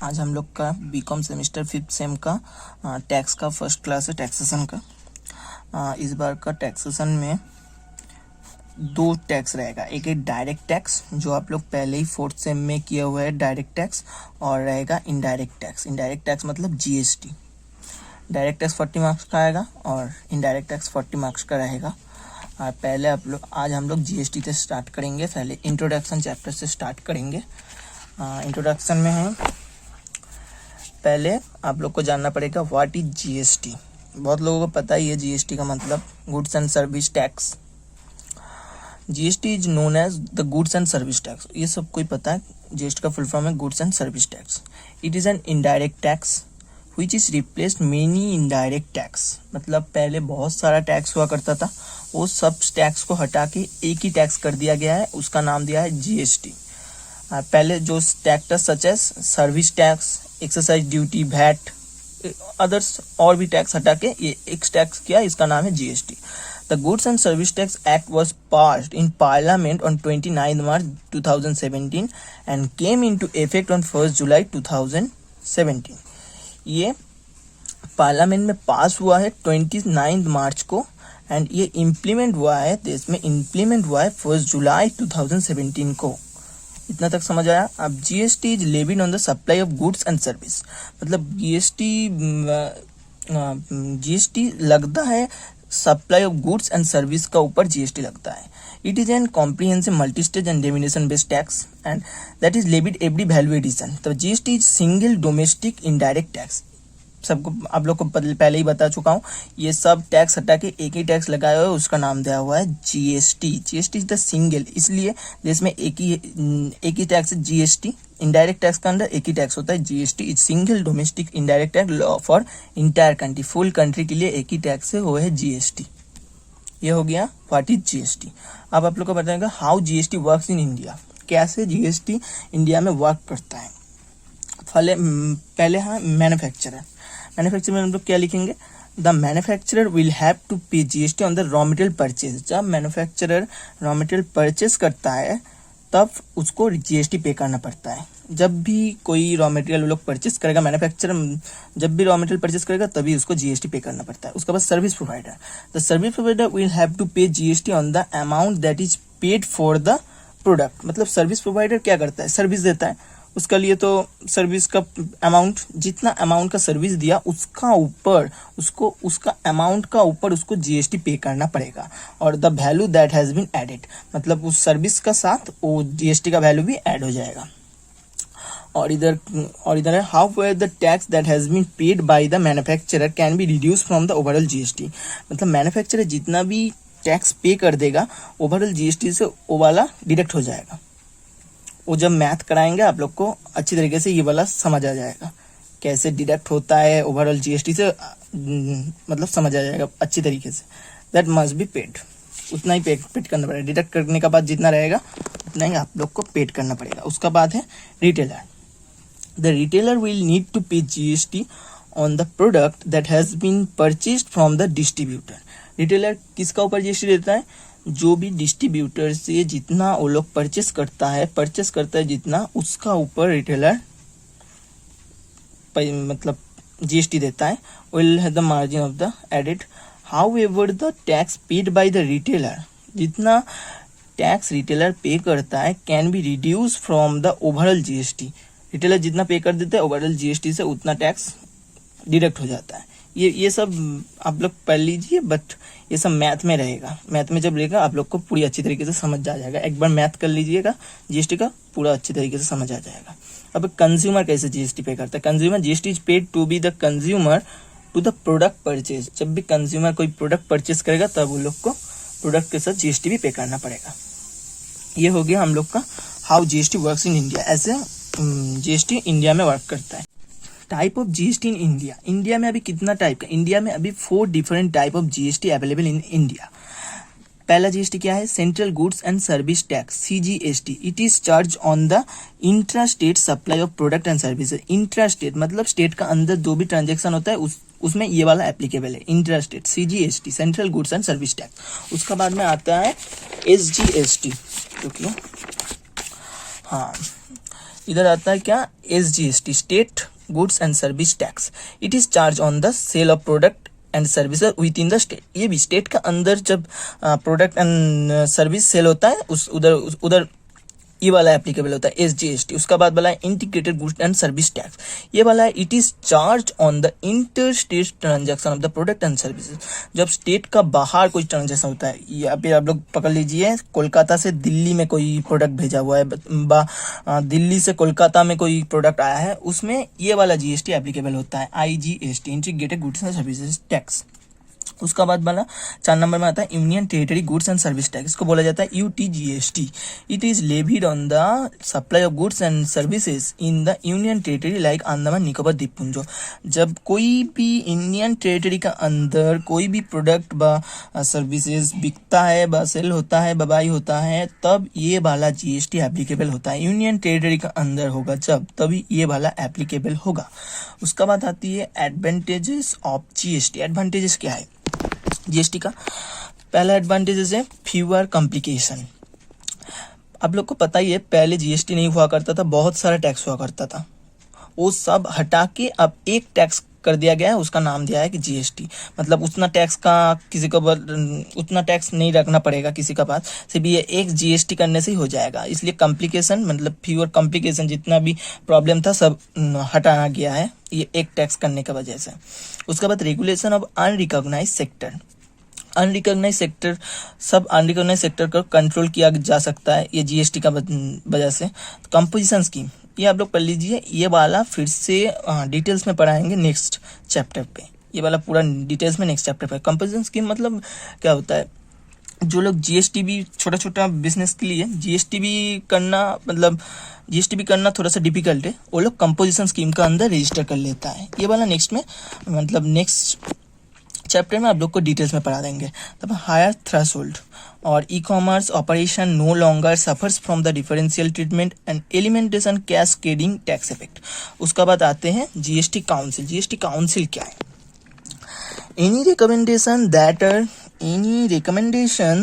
आज हम लोग का बीकॉम सेमेस्टर 5th सेम का टैक्स का फर्स्ट क्लास है, टैक्सेशन का। इस बार का टैक्सेशन में दो टैक्स रहेगा। एक है डायरेक्ट टैक्स जो आप लोग पहले ही 4th सेम में किया हुआ है डायरेक्ट टैक्स, और रहेगा इनडायरेक्ट टैक्स। इनडायरेक्ट टैक्स मतलब जीएसटी। डायरेक्ट टैक्स 40 मार्क्स का आएगा और इनडायरेक्ट टैक्स 40 मार्क्स का रहेगा। और पहले आज हम लोग जीएसटी से स्टार्ट करेंगे। पहले इंट्रोडक्शन चैप्टर से स्टार्ट करेंगे। इंट्रोडक्शन में है, पहले आप लोग को जानना पड़ेगा व्हाट इज जीएसटी। बहुत लोगों को पता ही है जीएसटी का मतलब goods and service tax. GST is known as the goods and service tax. ये सबको ही पता है, जीएसटी का फुल फॉर्म है goods and service tax. It is an indirect tax which is replaced many indirect tax. मतलब पहले बहुत सारा टैक्स हुआ करता था, वो सब टैक्स को हटा के एक ही टैक्स कर दिया गया है, उसका नाम दिया है जीएसटी। पहले जो tax such as service tax, excise duty, VAT, others और भी टैक्स हटा के ये एक टैक्स किया, इसका नाम है GST. The goods and service tax act was passed in parliament on 29 March 2017 and came into effect on 1 जुलाई 2017। ये पार्लियामेंट में पास हुआ है 29 मार्च को एंड ये इम्प्लीमेंट हुआ है, देश में इम्प्लीमेंट हुआ है 1 जुलाई 2017 को। इतना तक समझ आया। अब GST is levied on the supply of goods and service. मतलब जीएसटी लगता है supply of goods and service का ऊपर जीएसटी लगता है। It is an comprehensive multi stage and destination based tax and that is levied every value addition. तो GST is single domestic indirect tax. सबको आप लोग को पहले ही बता चुका हूँ। ये सब टैक्स हटा के एक ही टैक्स लगाया हुआ है, उसका नाम दिया हुआ है GST. GST is the single, इसलिए देश में एक ही टैक्स है जीएसटी। इनडायरेक्ट टैक्स के अंदर एक ही टैक्स होता है, GST is single domestic indirect tax for entire country. Full country के लिए एक ही टैक्स है, वो है जीएसटी। ये हो गया व्हाट इज जीएसटी। अब आप लोग को बताएगा how GST works in India. कैसे जीएसटी इंडिया में वर्क करता है। पहले हाँ मैन्युफैक्चरर। मैन्युफैक्चरर में हम लोग क्या लिखेंगे, the manufacturer will have to pay GST on the raw material purchase. जब मैन्युफैक्चरर रॉ मटेरियल परचेज करता है तब उसको जीएसटी पे करना पड़ता है। जब भी कोई रॉ मटेरियल लोग परचेज करेगा, मैन्युफैक्चरर जब भी रॉ मटेरियल परचेज करेगा तभी उसको जीएसटी पे करना पड़ता है। उसके बाद service provider, the service provider will have to pay GST on the amount that is paid for the product. मतलब सर्विस प्रोवाइडर क्या करता है, सर्विस देता है, उसका लिए तो सर्विस का अमाउंट, जितना अमाउंट का सर्विस दिया उसका ऊपर उसका अमाउंट का ऊपर उसको जीएसटी पे करना पड़ेगा। और the value that has been added, मतलब उस सर्विस का साथ वो जीएसटी का वैल्यू भी ऐड हो जाएगा। और इधर है however the tax that has been paid by the manufacturer can be reduce from the overall GST. मतलब मैन्युफैक्चरर जितना भी टैक्स पे कर देगा ओवरऑल जीएसटी से वो वाला डिडक्ट हो जाएगा। वो जब मैथ कराएंगे आप लोग को अच्छी तरीके से ये वाला समझ आ जाएगा, कैसे डिडक्ट होता है ओवरऑल जीएसटी से, मतलब समझ आ जाएगा अच्छी तरीके से। दैट मस्ट बी पेड, उतना ही पेड करना पड़ेगा। डिडक्ट करने का बाद जितना रहेगा उतना ही आप लोग को पेड करना पड़ेगा। उसका बाद है retailer. The retailer will need to pay GST on the product that has been purchased from the distributor. Retailer किसका ऊपर जीएसटी देता है, जो भी डिस्ट्रीब्यूटर से जितना वो लोग परचेस करता है जितना, उसका ऊपर रिटेलर मतलब जीएसटी देता है। Will have the margin of the added. However the tax paid by the retailer, जितना टैक्स रिटेलर पे करता है can be reduce from the overall GST. Retailer जितना पे कर देता है ओवरऑल जीएसटी से उतना टैक्स डिडक्ट हो जाता है। ये सब आप लोग पढ़ लीजिए, बट ये सब मैथ में रहेगा। मैथ में जब रहेगा आप लोग को पूरी अच्छी तरीके से समझ आ जाएगा। एक बार मैथ कर लीजिएगा जीएसटी का, पूरा अच्छी तरीके से समझ आ जाएगा। अब कंज्यूमर कैसे जीएसटी पे करता है। Consumer GST is paid to be the consumer to the product purchase. जब भी कंज्यूमर कोई प्रोडक्ट परचेज करेगा तब वो लोग को प्रोडक्ट के साथ जीएसटी भी पे करना पड़ेगा। ये हो गया हम लोग का how GST works in India. ऐसे जीएसटी इंडिया में वर्क करता है। Type of GST in India. India में अभी कितना टाइप का, इंडिया में अभी 4 different type of GST available in India. पहला जीएसटी क्या है, central goods and service tax, CGST. It is charge on the intra state supply of product and services. Intra state मतलब स्टेट का अंदर जो भी ट्रांजेक्शन होता है उसमें ये वाला एप्लीकेबल है, intra state, CGST, central goods and service tax. उसका बाद में आता है एसजीएसटी, हाँ इधर आता है क्या, SGST, state goods and service tax. It is charge on the sale of product and services within the state. ये भी स्टेट का अंदर जब प्रोडक्ट एंड सर्विस सेल होता है उस उधर ये वाला एप्लीकेबल होता है SGST। उसका बाद वाला है integrated goods and service tax. ये वाला है it is charge on the inter state transaction of the product and services. जब स्टेट का बाहर कोई ट्रांजेक्शन होता है, यहाँ पे आप लोग पकड़ लीजिए, कोलकाता से दिल्ली में कोई प्रोडक्ट भेजा हुआ है, दिल्ली से कोलकाता में कोई प्रोडक्ट आया है, उसमें ये वाला GST एप्लीकेबल होता है, IGST, integrated goods and services tax. उसका बाद वाला 4 नंबर में आता है union territory goods and service tax. इसको बोला जाता है UTGST। It is levied on the supply of goods and services in the union territory like Andaman Nicobar द्वीपपुंज। जब कोई भी इंडियन टेरिटरी का अंदर कोई भी प्रोडक्ट व सर्विसेज बिकता है, व सेल होता है, बाई होता है, तब ये वाला GST एप्लीकेबल होता है। यूनियन टेरिटरी का अंदर होगा जब, तभी ये वाला एप्लीकेबल होगा। उसका बाद आती है एडवांटेजेस ऑफ GST। एडवांटेजेस क्या है GST का? पहला एडवांटेज है फ्यूअर कॉम्प्लिकेशन। आप लोग को पता ही है, पहले GST नहीं हुआ करता था, बहुत सारा टैक्स हुआ करता था, वो सब हटा के अब एक टैक्स कर दिया गया है, उसका नाम दिया है कि GST। मतलब उतना टैक्स का किसी को उतना टैक्स नहीं रखना पड़ेगा किसी का पास, सिर्फ ये एक GST करने से ही हो जाएगा। इसलिए कॉम्प्लिकेशन मतलब फ्यूअर कॉम्प्लिकेशन, जितना भी प्रॉब्लम था सब हटाना गया है ये एक टैक्स करने की वजह से। उसके बाद regulation of unrecognised sector. Unrecognised sector, सब अनरिकॉग्नाइज सेक्टर को कंट्रोल किया जा सकता है ये GST का वजह से। कंपोजिशन स्कीम, ये आप लोग पढ़ लीजिए, ये वाला फिर से डिटेल्स में पढ़ाएंगे नेक्स्ट चैप्टर पे। ये वाला पूरा डिटेल्स में नेक्स्ट चैप्टर पे। कंपोजिशन स्कीम मतलब क्या होता है, जो लोग GST भी छोटा छोटा बिजनेस के लिए GST भी करना, मतलब GST भी करना थोड़ा सा डिफिकल्ट है, वो लोग कंपोजिशन स्कीम का अंदर रजिस्टर कर लेता है। ये वाला नेक्स्ट में, मतलब नेक्स्ट चैप्टर में आप लोग को डिटेल्स में पढ़ा देंगे। तब हायर थ्रेशोल्ड और e-commerce operation no longer suffers from the differential treatment and elimination cascading tax effect. उसका बाद आते हैं GST काउंसिल। GST काउंसिल क्या है? Any recommendation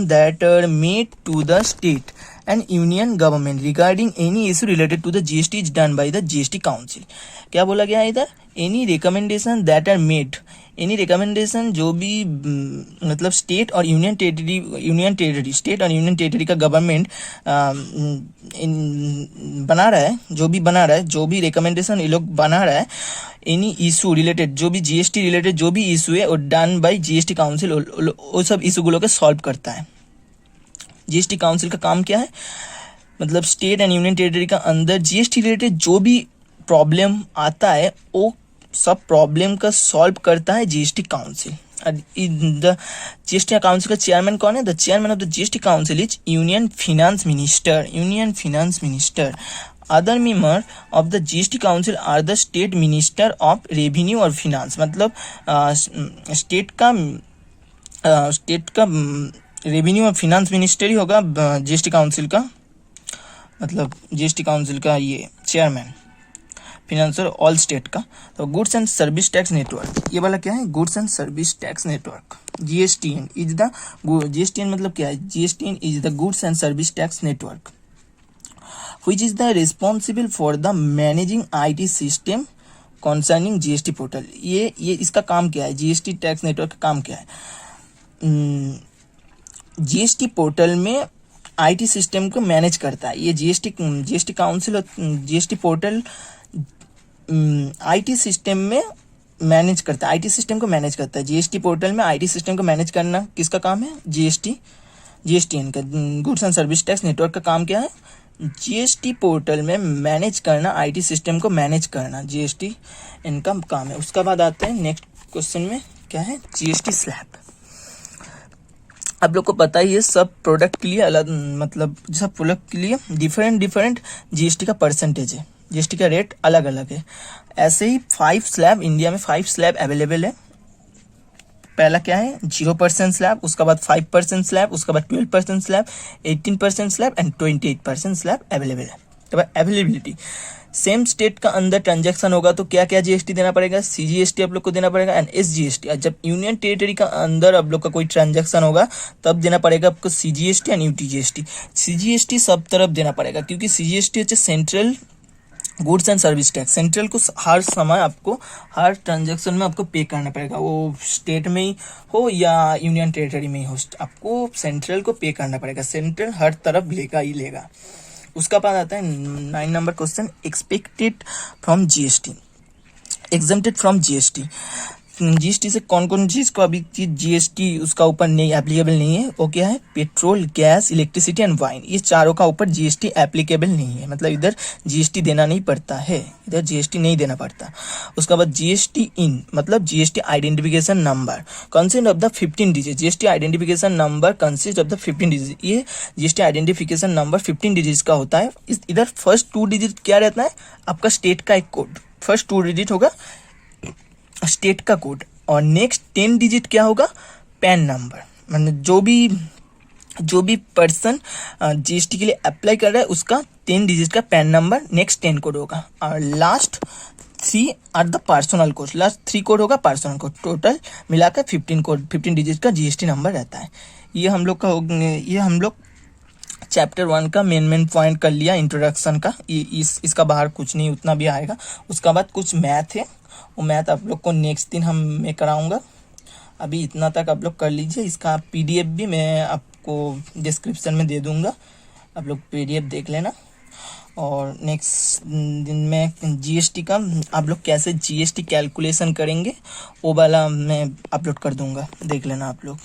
that are made to the state and union government regarding any issue related to the GST is done by the GST council। क्या बोला गया है इधर? any recommendation that are made, any recommendation जो भी मतलब state और union territory state और यूनियन टेरिटरी का गवर्नमेंट बना रहा है, जो भी रिकमेंडेशन ये लोग बना रहा है, एनी इशू रिलेटेड, जो भी GST रिलेटेड जो भी इशू है वो डन बाय GST काउंसिल, वो सब इशू को सॉल्व करता है। GST काउंसिल का काम क्या है? मतलब स्टेट एंड यूनियन टेरिटरी का अंदर GST रिलेटेड जो भी प्रॉब्लम आता है वो सब प्रॉब्लम का सॉल्व करता है GST council. The GST council का चेयरमैन कौन है? The chairman of the GST council is union finance minister. Other member of the GST council are the state minister of revenue और फिनांस। मतलब state का revenue और finance minister ही होगा GST council का, मतलब GST काउंसिल का ये चेयरमैन, फिनांसर ऑल स्टेट का। तो goods and service tax network, ये वाला क्या है? Goods and service tax network. GSTN is the GSTN मतलब क्या है? GSTN is the goods and service tax network which is the responsible for the managing IT system concerning GST portal. ये इसका काम क्या है? GST टैक्स नेटवर्क का काम क्या है? GST पोर्टल में IT सिस्टम को मैनेज करता है। ये GST काउंसिल और GST पोर्टल IT सिस्टम में मैनेज करता है, IT सिस्टम को मैनेज करता है। GST पोर्टल में IT सिस्टम को मैनेज करना किसका काम है? GSTN का, goods and service tax network का काम क्या है? GST पोर्टल में मैनेज करना, IT सिस्टम को मैनेज करना, GSTN का काम है। उसका बाद आते हैं नेक्स्ट क्वेश्चन में, क्या है? GST slab. आप लोग को पता ही है सब प्रोडक्ट के लिए अलग, मतलब सब प्रोडक्ट के लिए डिफरेंट GST का परसेंटेज है, GST का रेट अलग अलग है। ऐसे ही 5 स्लैब इंडिया में 5 स्लैब अवेलेबल है। पहला क्या है? 0% स्लैब, उसका बाद 5% स्लैब, उसका बाद 12% slab, 18% slab and 28% slab available है। तो अवेलेबिलिटी, सेम स्टेट का अंदर ट्रांजैक्शन होगा तो क्या क्या GST देना पड़ेगा? CGST आप लोग को देना पड़ेगा एंड SGST। जब यूनियन टेरिटरी का अंदर आप लोग का कोई ट्रांजैक्शन होगा तब देना पड़ेगा आपको CGST एंड UTGST। CGST सब तरफ देना पड़ेगा क्योंकि CGST central goods and service tax central को हर समय आपको हर ट्रांजैक्शन में आपको पे करना पड़ेगा, वो स्टेट में ही हो या यूनियन टेरिटरी में ही हो, आपको सेंट्रल को पे करना पड़ेगा। सेंट्रल हर तरफ लेगा ही लेगा। उसका बाद आता है 9 number question, expected from GST, exempted from GST. GST से कौन कौन चीज़ को अभी चीज जीएसटी उसका ऊपर नहीं एप्लीकेबल नहीं है, वो क्या है, petrol, gas, electricity and wine, ये चारों का ऊपर जीएसटी एप्लीकेबल नहीं है, मतलब इधर जीएसटी देना नहीं पड़ता है, इधर जीएसटी नहीं देना पड़ता। उसका बाद जीएसटी इन, मतलब GST identification number consist of the 15 digit, GST identification number consist of the 15 digit, ये जीएसटी आइडेंटिफिकेशन नंबर 15 डिजिट का होता है। इधर फर्स्ट 2 डिजिट क्या रहता है, आपका स्टेट का एक कोड, फर्स्ट 2 डिजिट होगा स्टेट का कोड, और नेक्स्ट 10 डिजिट क्या होगा, पैन नंबर, मतलब जो भी पर्सन जीएसटी के लिए अप्लाई कर रहा है उसका 10 डिजिट का पैन नंबर, नेक्स्ट 10 कोड होगा, और last 3 are the personal code, last 3 code होगा पर्सनल कोड, टोटल मिलाकर 15 डिजिट का जीएसटी नंबर रहता है। ये हम लोग चैप्टर 1 का मेन पॉइंट कर लिया इंट्रोडक्शन का, इसका बाहर कुछ नहीं उतना भी आएगा। उसका बाद कुछ मैथ है, वो मैथ आप लोग को नेक्स्ट दिन मैं कराऊंगा। अभी इतना तक आप लोग कर लीजिए, इसका पीडीएफ भी मैं आपको डिस्क्रिप्शन में दे दूंगा, आप लोग पीडीएफ देख लेना। और नेक्स्ट दिन में जीएसटी का आप लोग कैसे जीएसटी कैलकुलेशन करेंगे वो वाला मैं अपलोड कर दूंगा, देख लेना आप लोग।